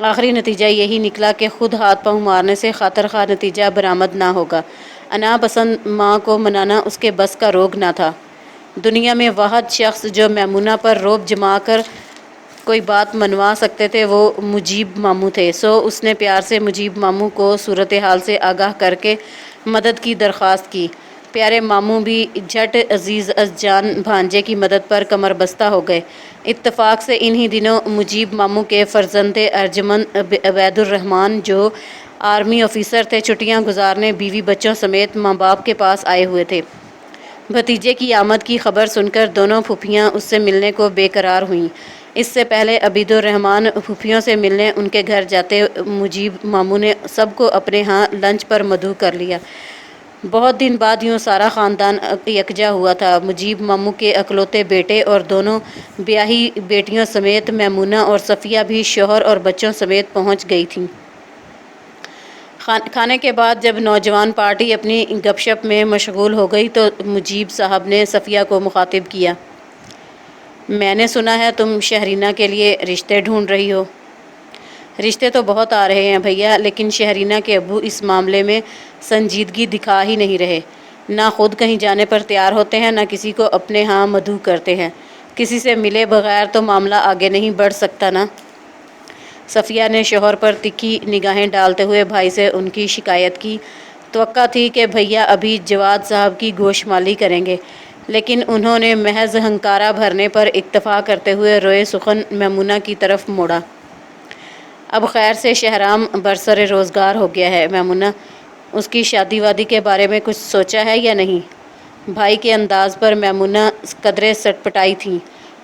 آخری نتیجہ یہی نکلا کہ خود ہاتھ پاؤں مارنے سے خاطر خواہ نتیجہ برآمد نہ ہوگا۔ انا پسند ماں کو منانا اس کے بس کا روگ نہ تھا۔ دنیا میں واحد شخص جو میمونہ پر رعب جما کر کوئی بات منوا سکتے تھے وہ مجیب ماموں تھے، سو اس نے پیار سے مجیب ماموں کو صورتحال سے آگاہ کر کے مدد کی درخواست کی۔ پیارے ماموں بھی جھٹ عزیز از جان بھانجے کی مدد پر کمر بستہ ہو گئے۔ اتفاق سے انہی دنوں مجیب ماموں کے فرزند ارجمند عبید الرحمن جو آرمی آفیسر تھے چھٹیاں گزارنے بیوی بچوں سمیت ماں باپ کے پاس آئے ہوئے تھے۔ بھتیجے کی آمد کی خبر سن کر دونوں پھوپھیاں اس سے ملنے کو بے قرار ہوئیں۔ اس سے پہلے عبید الرحمن پھوپھیوں سے ملنے ان کے گھر جاتے مجیب ماموں نے سب کو اپنے ہاں لنچ پر مدعو کر لیا۔ بہت دن بعد یوں سارا خاندان یکجا ہوا تھا۔ مجیب ماموں کے اکلوتے بیٹے اور دونوں بیاہی بیٹیوں سمیت میمونہ اور صفیہ بھی شوہر اور بچوں سمیت پہنچ گئی تھیں۔ کھانے کے بعد جب نوجوان پارٹی اپنی گپ شپ میں مشغول ہو گئی تو مجیب صاحب نے صفیہ کو مخاطب کیا، میں نے سنا ہے تم شہرینہ کے لیے رشتے ڈھونڈ رہی ہو۔ رشتے تو بہت آ رہے ہیں بھیا، لیکن شہرینہ کے ابو اس معاملے میں سنجیدگی دکھا ہی نہیں رہے، نہ خود کہیں جانے پر تیار ہوتے ہیں، نہ کسی کو اپنے ہاں مدعو کرتے ہیں۔ کسی سے ملے بغیر تو معاملہ آگے نہیں بڑھ سکتا نا۔ صفیہ نے شوہر پر تکھی نگاہیں ڈالتے ہوئے بھائی سے ان کی شکایت کی۔ توقع تھی کہ بھیا ابھی جواد صاحب کی گوش مالی کریں گے، لیکن انہوں نے محض ہنکارہ بھرنے پر اکتفا کرتے ہوئے روئے سخن میمونہ کی طرف موڑا۔ اب خیر سے شہرام برسر روزگار ہو گیا ہے میمونہ، اس کی شادی وادی کے بارے میں کچھ سوچا ہے یا نہیں؟ بھائی کے انداز پر میمونہ قدرے سٹ پٹائی تھیں۔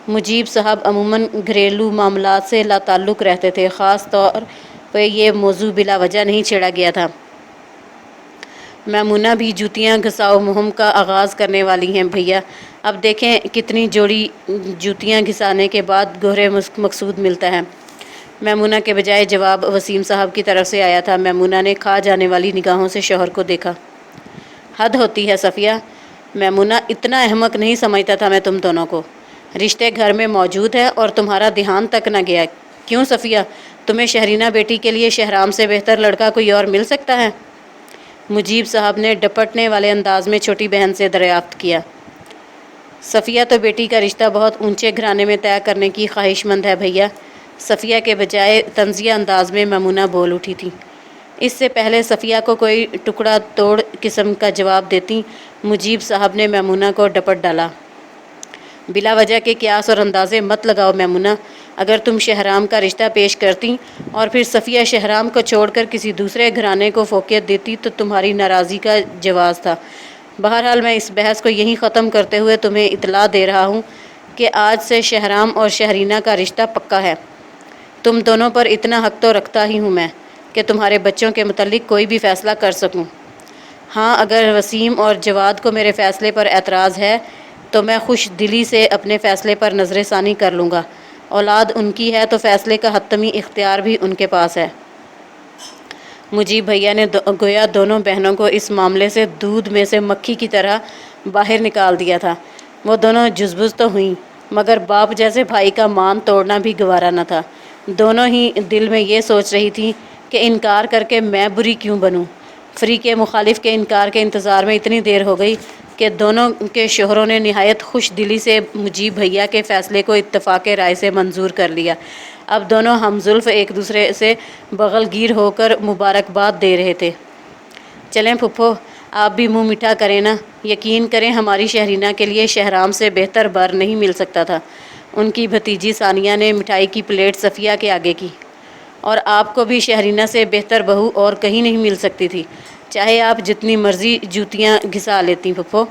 مجیب صاحب عموماً گھریلو معاملات سے لا تعلق رہتے تھے، خاص طور پہ یہ موضوع بلا وجہ نہیں چھیڑا گیا تھا۔ میمونہ بھی جوتیاں گھساؤ مہم کا آغاز کرنے والی ہیں بھیا، اب دیکھیں کتنی جوڑی جوتیاں گھسانے کے بعد گوہر مقصود ملتا ہے۔ میمونہ کے بجائے جواب وسیم صاحب کی طرف سے آیا تھا۔ میمونہ نے کھا جانے والی نگاہوں سے شوہر کو دیکھا۔ حد ہوتی ہے صفیہ، میمونہ اتنا احمق نہیں سمجھتا تھا میں تم دونوں کو۔ رشتے گھر میں موجود ہے اور تمہارا دھیان تک نہ گیا۔ کیوں صفیہ، تمہیں شہرینہ بیٹی کے لیے شہرام سے بہتر لڑکا کوئی اور مل سکتا ہے؟ مجیب صاحب نے ڈپٹنے والے انداز میں چھوٹی بہن سے دریافت کیا۔ صفیہ تو بیٹی کا رشتہ بہت اونچے گھرانے میں طے کرنے کی خواہش مند ہے بھیا، صفیہ کے بجائے طنزیہ انداز میں میمونہ بول اٹھی تھی۔ اس سے پہلے صفیہ کو کوئی ٹکڑا توڑ قسم کا جواب دیتی مجیب صاحب نے میمونہ کو ڈپٹ ڈالا۔ بلا وجہ کے قیاس اور اندازے مت لگاؤ میمونہ، اگر تم شہرام کا رشتہ پیش کرتی اور پھر صفیہ شہرام کو چھوڑ کر کسی دوسرے گھرانے کو فوقیت دیتی تو تمہاری ناراضی کا جواز تھا۔ بہرحال میں اس بحث کو یہیں ختم کرتے ہوئے تمہیں اطلاع دے رہا ہوں کہ آج سے شہرام اور شہرینہ کا رشتہ پکا ہے۔ تم دونوں پر اتنا حق تو رکھتا ہی ہوں میں کہ تمہارے بچوں کے متعلق کوئی بھی فیصلہ کر سکوں۔ ہاں، اگر وسیم اور جواد کو میرے فیصلے پر اعتراض ہے تو میں خوش دلی سے اپنے فیصلے پر نظر ثانی کر لوں گا۔ اولاد ان کی ہے تو فیصلے کا حتمی اختیار بھی ان کے پاس ہے۔ مجیب بھیا نے گویا دونوں بہنوں کو اس معاملے سے دودھ میں سے مکھی کی طرح باہر نکال دیا تھا۔ وہ دونوں جزبز تو ہوئیں، مگر باپ جیسے بھائی کا مان توڑنا بھی گوارا نہ تھا۔ دونوں ہی دل میں یہ سوچ رہی تھیں کہ انکار کر کے میں بری کیوں بنوں۔ فریق مخالف کے انکار کے انتظار میں اتنی دیر ہو گئی کہ دونوں کے شوہروں نے نہایت خوش دلی سے مجیب بھیا کے فیصلے کو اتفاق رائے سے منظور کر لیا۔ اب دونوں ہم زلف ایک دوسرے سے بغل گیر ہو کر مبارکباد دے رہے تھے۔ چلیں پھپھو، آپ بھی منہ میٹھا کریں نا، یقین کریں ہماری شہرینہ کے لیے شہرام سے بہتر بر نہیں مل سکتا تھا۔ ان کی بھتیجی ثانیہ نے مٹھائی کی پلیٹ صفیہ کے آگے کی۔ اور آپ کو بھی شہرینہ سے بہتر بہو اور کہیں نہیں مل سکتی تھی، چاہے آپ جتنی مرضی جوتیاں گھسا لیتی پھپھو۔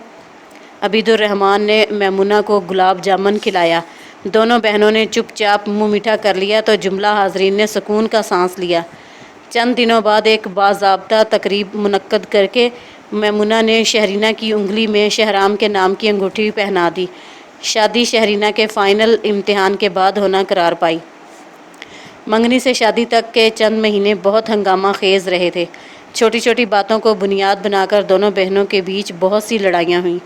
عبید الرحمن نے میمونہ کو گلاب جامن کھلایا۔ دونوں بہنوں نے چپ چاپ منہ میٹھا کر لیا تو جملہ حاضرین نے سکون کا سانس لیا۔ چند دنوں بعد ایک باضابطہ تقریب منعقد کر کے میمونہ نے شہرینہ کی انگلی میں شہرام کے نام کی انگوٹھی پہنا دی۔ شادی شہرینہ کے فائنل امتحان کے بعد ہونا قرار پائی۔ منگنی سے شادی تک کے چند مہینے بہت ہنگامہ خیز رہے تھے۔ چھوٹی چھوٹی باتوں کو بنیاد بنا کر دونوں بہنوں کے بیچ بہت سی لڑائیاں ہوئیں۔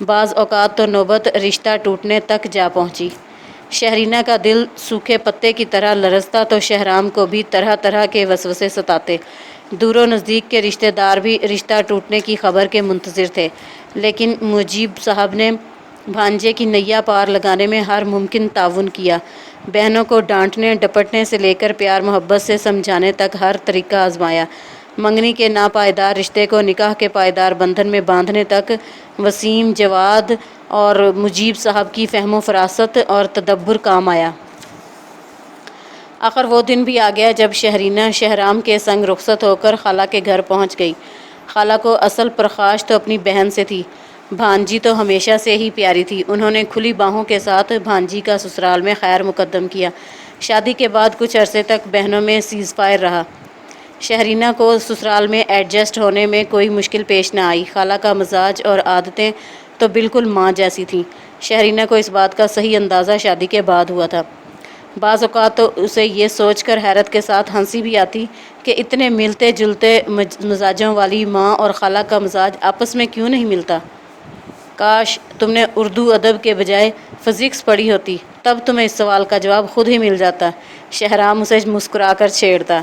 بعض اوقات تو نوبت رشتہ ٹوٹنے تک جا پہنچی۔ شہرینہ کا دل سوکھے پتے کی طرح لرزتا تو شہرام کو بھی طرح طرح کے وسوسے ستاتے۔ دور و نزدیک کے رشتہ دار بھی رشتہ ٹوٹنے کی خبر کے منتظر تھے، لیکن مجیب صاحب نے بھانجے کی نیا پار لگانے میں ہر ممکن تعاون کیا۔ بہنوں کو ڈانٹنے ڈپٹنے سے لے کر پیار محبت سے سمجھانے تک ہر طریقہ آزمایا۔ منگنی کے ناپائیدار رشتے کو نکاح کے پائیدار بندھن میں باندھنے تک وسیم، جواد اور مجیب صاحب کی فہم و فراست اور تدبر کام آیا۔ آخر وہ دن بھی آ گیا جب شہرینہ شہرام کے سنگ رخصت ہو کر خالہ کے گھر پہنچ گئی۔ خالہ کو اصل پرخاش تو اپنی بہن سے تھی، بھانجی تو ہمیشہ سے ہی پیاری تھی۔ انہوں نے کھلی باہوں کے ساتھ بھانجی کا سسرال میں خیر مقدم کیا۔ شادی کے بعد کچھ عرصے تک بہنوں میں سیز فائر رہا۔ شہرینہ کو سسرال میں ایڈجسٹ ہونے میں کوئی مشکل پیش نہ آئی۔ خالہ کا مزاج اور عادتیں تو بالکل ماں جیسی تھیں۔ شہرینہ کو اس بات کا صحیح اندازہ شادی کے بعد ہوا تھا۔ بعض اوقات تو اسے یہ سوچ کر حیرت کے ساتھ ہنسی بھی آتی کہ اتنے ملتے جلتے مزاجوں والی ماں اور خالہ کا مزاج آپس میں کیوں نہیں ملتا۔ کاش تم نے اردو ادب کے بجائے فزکس پڑھی ہوتی، تب تمہیں اس سوال کا جواب خود ہی مل جاتا، شہرام اسے مسکرا کر چھیڑتا۔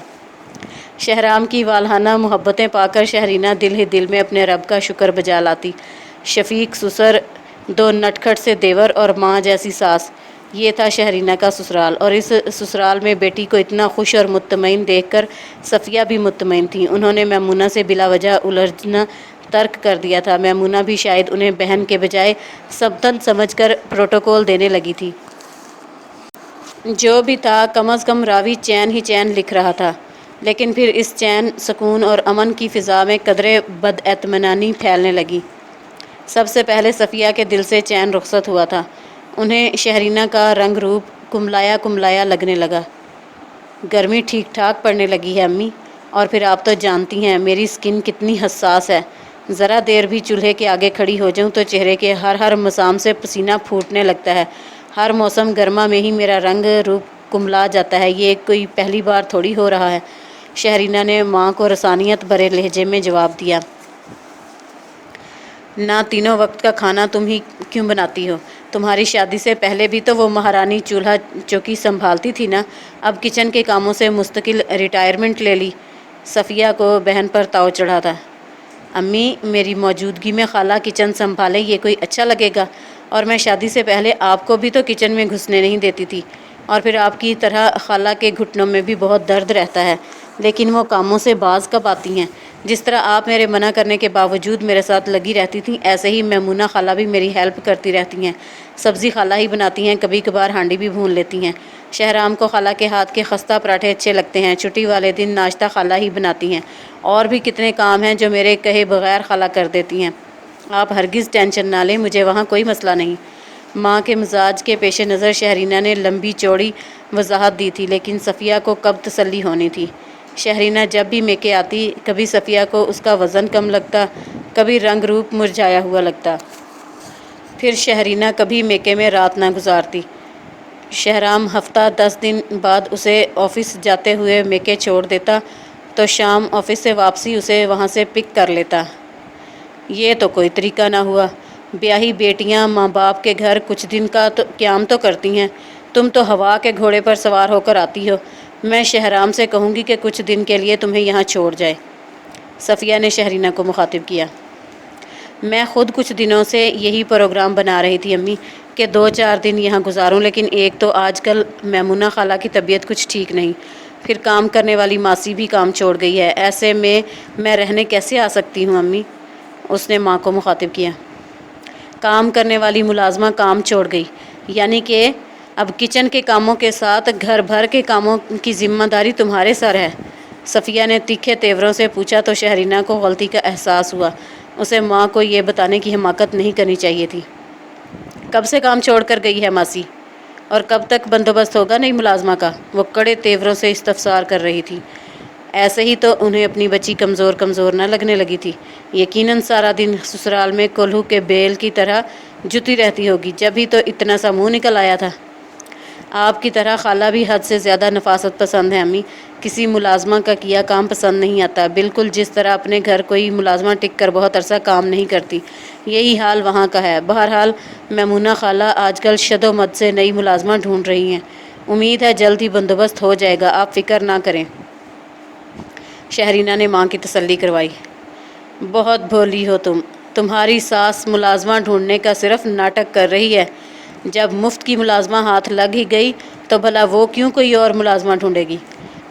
شہرام کی والہانہ محبتیں پا کر شہرینہ دل ہی دل میں اپنے رب کا شکر بجا لاتی۔ شفیق سسر، دو نٹکھٹ سے دیور اور ماں جیسی ساس، یہ تھا شہرینہ کا سسرال۔ اور اس سسرال میں بیٹی کو اتنا خوش اور مطمئن دیکھ کر صفیہ بھی مطمئن تھی۔ انہوں نے میمونہ سے بلا وجہ الجھنا ترک کر دیا تھا۔ میمونہ بھی شاید انہیں بہن کے بجائے سبتن سمجھ کر پروٹوکول دینے لگی تھی۔ جو بھی تھا، کم از کم راوی چین ہی چین لکھ رہا تھا، لیکن پھر اس چین، سکون اور امن کی فضا میں قدرے بد اطمینانی پھیلنے لگی۔ سب سے پہلے صفیہ کے دل سے چین رخصت ہوا تھا۔ انہیں شہرینہ کا رنگ روپ کملایا کملایا لگنے لگا۔ گرمی ٹھیک ٹھاک پڑنے لگی ہے امی، اور پھر آپ تو جانتی ہیں میری سکن کتنی حساس ہے، ذرا دیر بھی چولہے کے آگے کھڑی ہو جاؤں تو چہرے کے ہر مسام سے پسینہ پھوٹنے لگتا ہے۔ ہر موسم گرما میں ہی میرا رنگ روپ کملا جاتا ہے، یہ کوئی پہلی بار تھوڑی ہو رہا ہے۔ شہرینہ نے ماں کو رسانیت بھرے لہجے میں جواب دیا۔ نہ تینوں وقت کا کھانا تم ہی کیوں بناتی ہو؟ تمہاری شادی سے پہلے بھی تو وہ مہارانی چولہا چوکی سنبھالتی تھی نا، اب کچن کے کاموں سے مستقل ریٹائرمنٹ لے لی۔ صفیہ کو بہن پر تاؤ چڑھا تھا۔ امی، میری موجودگی میں خالہ کچن سنبھالے یہ کوئی اچھا لگے گا؟ اور میں شادی سے پہلے آپ کو بھی تو کچن میں گھسنے نہیں دیتی تھی، اور پھر آپ کی طرح خالہ کے گھٹنوں میں بھی بہت درد رہتا ہے، لیکن وہ کاموں سے باز کب آتی ہیں؟ جس طرح آپ میرے منع کرنے کے باوجود میرے ساتھ لگی رہتی تھیں، ایسے ہی میمونہ خالہ بھی میری ہیلپ کرتی رہتی ہیں۔ سبزی خالہ ہی بناتی ہیں، کبھی کبھار ہانڈی بھی بھون لیتی ہیں۔ شہرام کو خالہ کے ہاتھ کے خستہ پراٹھے اچھے لگتے ہیں، چھٹی والے دن ناشتہ خالہ ہی بناتی ہیں۔ اور بھی کتنے کام ہیں جو میرے کہے بغیر خالہ کر دیتی ہیں۔ آپ ہرگز ٹینشن نہ لیں، مجھے وہاں کوئی مسئلہ نہیں۔ ماں کے مزاج کے پیش نظر شہرینہ نے لمبی چوڑی وضاحت دی تھی، لیکن صفیہ کو کب تسلی ہونی تھی۔ شہرینہ جب بھی میکے آتی، کبھی صفیہ کو اس کا وزن کم لگتا، کبھی رنگ روپ مرجھایا ہوا لگتا۔ پھر شہرینہ کبھی میکے میں رات نہ گزارتی۔ شہرام ہفتہ 10 دن بعد اسے آفس جاتے ہوئے میکے چھوڑ دیتا تو شام آفس سے واپسی اسے وہاں سے پک کر لیتا۔ یہ تو کوئی طریقہ نہ ہوا۔ بیاہی بیٹیاں ماں باپ کے گھر کچھ دن کا تو قیام تو کرتی ہیں، تم تو ہوا کے گھوڑے پر سوار ہو کر آتی ہو۔ میں شہرام سے کہوں گی کہ کچھ دن کے لیے تمہیں یہاں چھوڑ جائے۔ صفیہ نے شہرینہ کو مخاطب کیا۔ میں خود کچھ دنوں سے یہی پروگرام بنا رہی تھی امی کہ 2-4 دن یہاں گزاروں، لیکن ایک تو آج کل میمونہ خالہ کی طبیعت کچھ ٹھیک نہیں، پھر کام کرنے والی ماسی بھی کام چھوڑ گئی ہے، ایسے میں رہنے کیسے آ سکتی ہوں امی؟ اس نے ماں کو مخاطب کیا۔ کام کرنے والی ملازمہ کام چھوڑ گئی، یعنی کہ اب کچن کے کاموں کے ساتھ گھر بھر کے کاموں کی ذمہ داری تمہارے سر ہے؟ صفیہ نے تیکھے تیوروں سے پوچھا تو شہرینہ کو غلطی کا احساس ہوا۔ اسے ماں کو یہ بتانے کی حماقت نہیں کرنی چاہیے تھی۔ کب سے کام چھوڑ کر گئی ہے ماسی؟ اور کب تک بندوبست ہوگا نئی ملازمہ کا؟ وہ کڑے تیوروں سے استفسار کر رہی تھی۔ ایسے ہی تو انہیں اپنی بچی کمزور نہ لگنے لگی تھی۔ یقیناً سارا دن سسرال میں کولہو کے بیل کی طرح جتی رہتی ہوگی، جب ہی تو اتنا سا منہ نکل آیا تھا۔ آپ کی طرح خالہ بھی حد سے زیادہ نفاست پسند ہے امی. کسی ملازمہ کا کیا کام پسند نہیں آتا، بالکل جس طرح اپنے گھر کوئی ملازمہ ٹک کر بہت عرصہ کام نہیں کرتی، یہی حال وہاں کا ہے. بہرحال میمونہ خالہ آج کل شد و مد سے نئی ملازمہ ڈھونڈ رہی ہیں. امید ہے جلد ہی بندوبست ہو جائے گا، آپ فکر نہ کریں. شہرینہ نے ماں کی تسلی کروائی. بہت بھولی ہو تمہاری ساس ملازمہ ڈھونڈنے کا صرف ناٹک کر رہی ہے. جب مفت کی ملازمہ ہاتھ لگ ہی گئی تو بھلا وہ کیوں کوئی اور ملازمہ ڈھونڈے گی.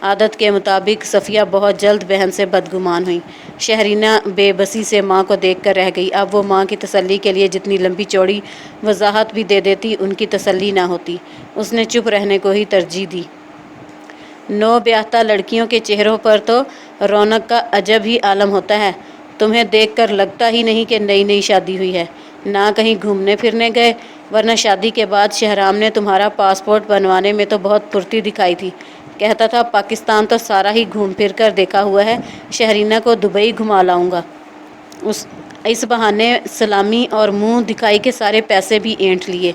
عادت کے مطابق صفیہ بہت جلد بہن سے بدگمان ہوئی. شہرینہ بے بسی سے ماں کو دیکھ کر رہ گئی. اب وہ ماں کی تسلی کے لیے جتنی لمبی چوڑی وضاحت بھی دے دیتی ان کی تسلی نہ ہوتی. اس نے چپ رہنے کو ہی ترجیح دی. نو بیاہتا لڑکیوں کے چہروں پر تو رونق کا عجب ہی عالم ہوتا ہے. تمہیں دیکھ کر لگتا ہی نہیں کہ نئی نئی شادی ہوئی ہے. نہ کہیں گھومنے پھرنے گئے، ورنہ شادی کے بعد شہرام نے تمہارا پاسپورٹ بنوانے میں تو بہت پھرتی دکھائی تھی. کہتا تھا پاکستان تو سارا ہی گھوم پھر کر دیکھا ہوا ہے، شہرینہ کو دبئی گھما لاؤں گا. اس بہانے سلامی اور منہ دکھائی کے سارے پیسے بھی اینٹھ لیے،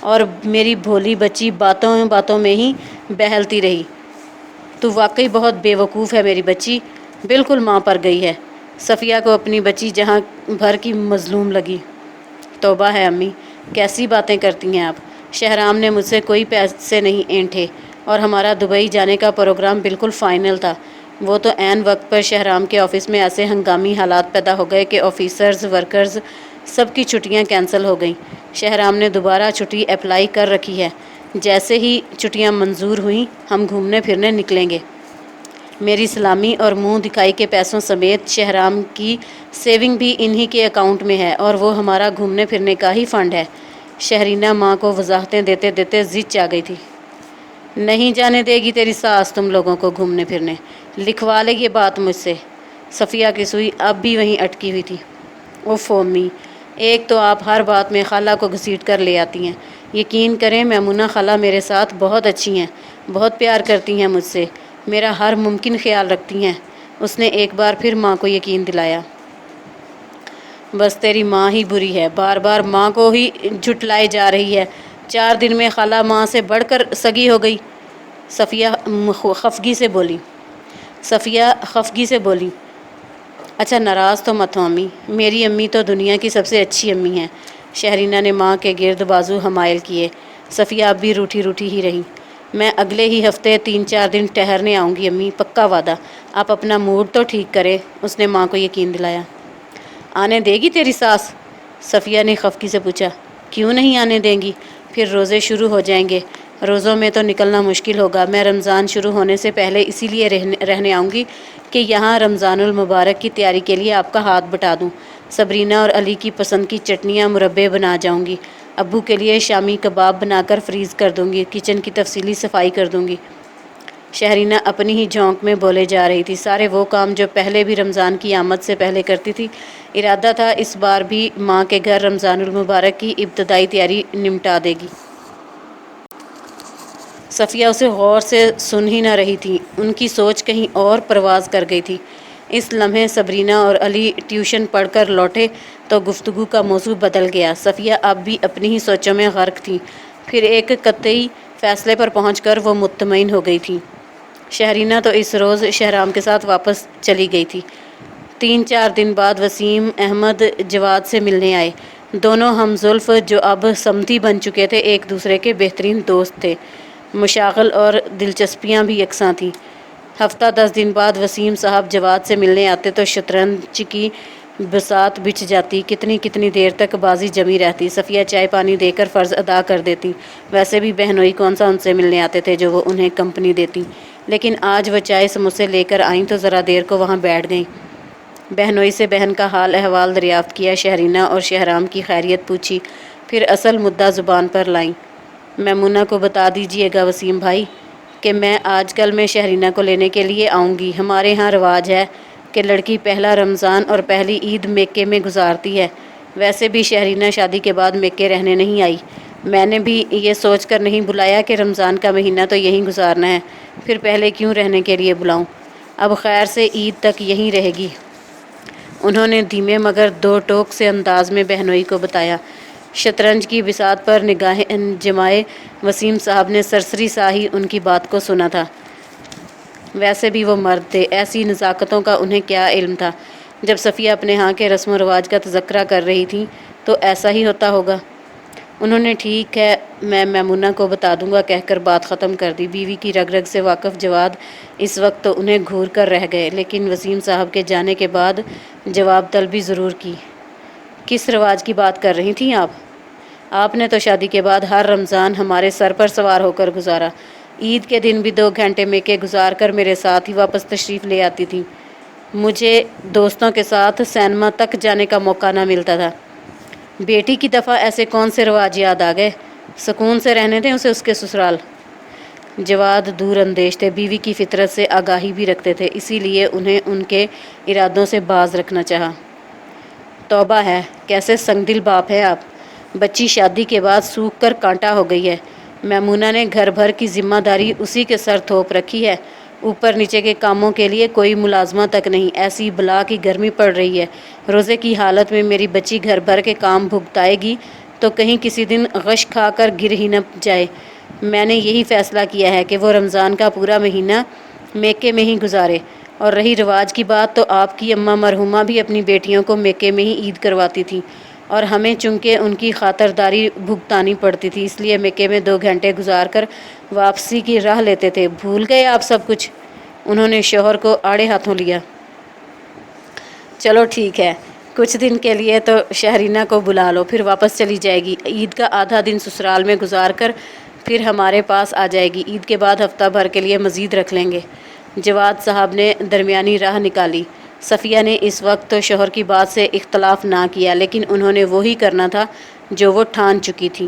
اور میری بھولی بچی باتوں باتوں میں ہی بہلتی رہی. تو واقعی بہت بے وقوف ہے میری بچی، بالکل ماں پر گئی ہے. صفیہ کو اپنی بچی جہاں بھر کی مظلوم لگی. توبہ ہے امی، کیسی باتیں کرتی ہیں آپ. شہرام نے مجھ سے کوئی پیسے نہیں اینٹھے، اور ہمارا دبئی جانے کا پروگرام بالکل فائنل تھا. وہ تو عین وقت پر شہرام کے آفس میں ایسے ہنگامی حالات پیدا ہو گئے کہ آفیسرز ورکرز سب کی چھٹیاں کینسل ہو گئیں. شہرام نے دوبارہ چھٹی اپلائی کر رکھی ہے. جیسے ہی چھٹیاں منظور ہوئیں ہم گھومنے پھرنے نکلیں گے. میری سلامی اور منہ دکھائی کے پیسوں سمیت شہرام کی سیونگ بھی انہی کے اکاؤنٹ میں ہے، اور وہ ہمارا گھومنے پھرنے کا ہی فنڈ ہے. شہرینہ ماں کو وضاحتیں دیتے دیتے ضج آ گئی تھی. نہیں جانے دے گی تیری ساس تم لوگوں کو گھومنے پھرنے، لکھوا لے یہ بات مجھ سے. صفیہ کی سوئی اب بھی وہیں اٹکی ہوئی تھی. اوف امی، ایک تو آپ ہر بات میں خالہ کو گھسیٹ کر لے آتی ہیں. یقین کریں میمونہ خالہ میرے ساتھ بہت اچھی ہیں، بہت پیار کرتی ہیں مجھ سے، میرا ہر ممکن خیال رکھتی ہیں. اس نے ایک بار پھر ماں کو یقین دلایا. بس تیری ماں ہی بری ہے، بار بار ماں کو ہی جھٹلائے جا رہی ہے. 4 دن میں خالہ ماں سے بڑھ کر سگی ہو گئی. صفیہ خفگی سے بولی. اچھا ناراض تو مت ہو امی، میری امی تو دنیا کی سب سے اچھی امی ہیں. شہرینہ نے ماں کے گرد بازو حمائل کیے. صفیہ اب بھی روٹھی روٹھی ہی رہی. میں اگلے ہی ہفتے 3-4 دن ٹہرنے آؤں گی امی، پکا وعدہ. آپ اپنا موڈ تو ٹھیک کریں، اس نے ماں کو یقین دلایا. آنے دے گی تیری ساس؟ صفیہ نے خفگی سے پوچھا. کیوں نہیں آنے دیں گی؟ پھر روزے شروع ہو جائیں گے، روزوں میں تو نکلنا مشکل ہوگا. میں رمضان شروع ہونے سے پہلے اسی لیے رہنے آؤں گی کہ یہاں رمضان المبارک کی تیاری کے لیے آپ کا ہاتھ بٹا دوں. صبرینہ اور علی کی پسند کی چٹنیاں مربے بنا جاؤں گی. ابو کے لیے شامی کباب بنا کر فریز کر دوں گی. کچن کی تفصیلی صفائی کر دوں گی. شہرینہ اپنی ہی جھونک میں بولے جا رہی تھی. سارے وہ کام جو پہلے بھی رمضان کی آمد سے پہلے کرتی تھی. ارادہ تھا اس بار بھی ماں کے گھر رمضان المبارک کی ابتدائی تیاری نمٹا دے گی. صفیہ اسے غور سے سن ہی نہ رہی تھی، ان کی سوچ کہیں اور پرواز کر گئی تھی. اس لمحے صبرینہ اور علی ٹیوشن پڑھ کر لوٹے تو گفتگو کا موضوع بدل گیا. صفیہ اب بھی اپنی ہی سوچوں میں غرق تھی. پھر ایک قطعی فیصلے پر پہنچ کر وہ مطمئن ہو گئی تھی. شہرینہ تو اس روز شہرام کے ساتھ واپس چلی گئی تھی. 3-4 دن بعد وسیم احمد جواد سے ملنے آئے. دونوں ہم زلف جو اب سمدھی بن چکے تھے ایک دوسرے کے بہترین دوست تھے. مشاغل اور دلچسپیاں بھی یکساں تھیں. ہفتہ 10 دن بعد وسیم صاحب جواد سے ملنے آتے تو شطرنج کی بساط بچھ جاتی. کتنی دیر تک بازی جمی رہتی. صفیہ چائے پانی دے کر فرض ادا کر دیتی. ویسے بھی بہنوئی کون سا ان سے ملنے آتے تھے جو وہ انہیں کمپنی دیتی، لیکن آج وہ چائے سموسے لے کر آئیں تو ذرا دیر کو وہاں بیٹھ گئیں. بہنوئی سے بہن کا حال احوال دریافت کیا. شہرینہ اور شہرام کی خیریت پوچھی. پھر اصل مدعا زبان پر لائیں. میمونہ کو بتا دیجیے گا وسیم بھائی کہ میں آج کل میں شہرینہ کو لینے کے لیے آؤں گی. ہمارے ہاں رواج ہے کہ لڑکی پہلا رمضان اور پہلی عید میکے میں گزارتی ہے. ویسے بھی شہرینہ شادی کے بعد میکے رہنے نہیں آئی. میں نے بھی یہ سوچ کر نہیں بلایا کہ رمضان کا مہینہ تو یہیں گزارنا ہے، پھر پہلے کیوں رہنے کے لیے بلاؤں. اب خیر سے عید تک یہیں رہے گی. انہوں نے دھیمے مگر 2 ٹوک سے انداز میں بہنوئی کو بتایا. شطرنج کی بساط پر نگاہیں جمائے وسیم صاحب نے سرسری سا ہی ان کی بات کو سنا تھا۔ ویسے بھی وہ مرد تھے، ایسی نزاکتوں کا انہیں کیا علم تھا؟ جب صفیہ اپنے ہاں کے رسم و رواج کا تذکرہ کر رہی تھیں تو ایسا ہی ہوتا ہوگا۔ انہوں نے ٹھیک ہے میں میمونہ کو بتا دوں گا کہہ کر بات ختم کر دی۔ بیوی کی رگ رگ سے واقف جواد اس وقت تو انہیں گھور کر رہ گئے، لیکن وسیم صاحب کے جانے کے بعد جواب طلبی ضرور کی۔ کس رواج کی بات کر رہی تھیں آپ؟ آپ نے تو شادی کے بعد ہر رمضان ہمارے سر پر سوار ہو کر گزارا، عید کے دن بھی 2 گھنٹے میکے گزار کر میرے ساتھ ہی واپس تشریف لے آتی تھیں۔ مجھے دوستوں کے ساتھ سینما تک جانے کا موقع نہ ملتا تھا۔ بیٹی کی دفعہ ایسے کون سے رواج یاد آ گئے؟ سکون سے رہنے دیں اسے اس کے سسرال۔ جواد دور اندیش تھے، بیوی کی فطرت سے آگاہی بھی رکھتے تھے، اسی لیے انہیں ان کے ارادوں سے باز رکھنا چاہا۔ توبہ ہے، کیسے سنگ دل باپ ہیں آپ! بچی شادی کے بعد سوکھ کر کانٹا ہو گئی ہے۔ میمونہ نے گھر بھر کی ذمہ داری اسی کے سر تھوپ رکھی ہے، اوپر نیچے کے کاموں کے لیے کوئی ملازمہ تک نہیں۔ ایسی بلا کی گرمی پڑ رہی ہے، روزے کی حالت میں میری بچی گھر بھر کے کام بھگتائے گی تو کہیں کسی دن غش کھا کر گر ہی نہ جائے۔ میں نے یہی فیصلہ کیا ہے کہ وہ رمضان کا پورا مہینہ میکے میں ہی گزارے۔ اور رہی رواج کی بات، تو آپ کی اماں مرحومہ بھی اپنی بیٹیوں کو میکے میں ہی عید کرواتی تھیں، اور ہمیں چونکہ ان کی خاطرداری بھگتانی پڑتی تھی، اس لیے میکے میں 2 گھنٹے گزار کر واپسی کی راہ لیتے تھے۔ بھول گئے آپ سب کچھ؟ انہوں نے شوہر کو آڑے ہاتھوں لیا۔ چلو ٹھیک ہے، کچھ دن کے لیے تو شہرینہ کو بلا لو، پھر واپس چلی جائے گی۔ عید کا آدھا دن سسرال میں گزار کر پھر ہمارے پاس آ جائے گی۔ عید کے بعد ہفتہ بھر کے لیے مزید رکھ لیں گے۔ جواد صاحب نے درمیانی راہ نکالی۔ صفیہ نے اس وقت تو شوہر کی بات سے اختلاف نہ کیا، لیکن انہوں نے وہی کرنا تھا جو وہ ٹھان چکی تھی۔